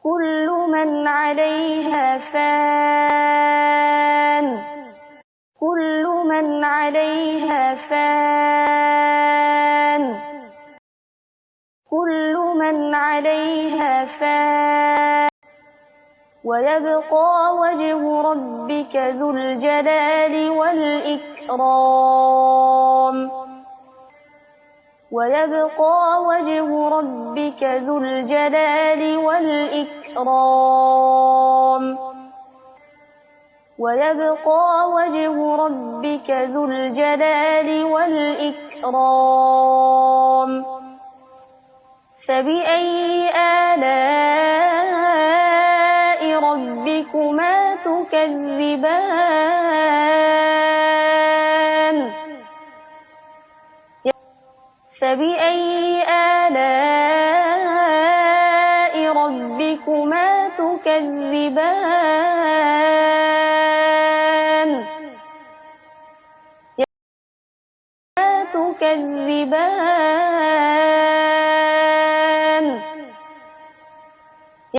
كل من عليها فان كل من عليها فان كل من عليها فان ويبقى وجه ربك ذو الجلال والإكرام ويبقى وجه ربك ذو الجلال والإكرام ويبقى وجه ربك ذو الجلال والإكرام فبأي آلاء ربكما تكذبان فبأي آلاء ربكما تكذبان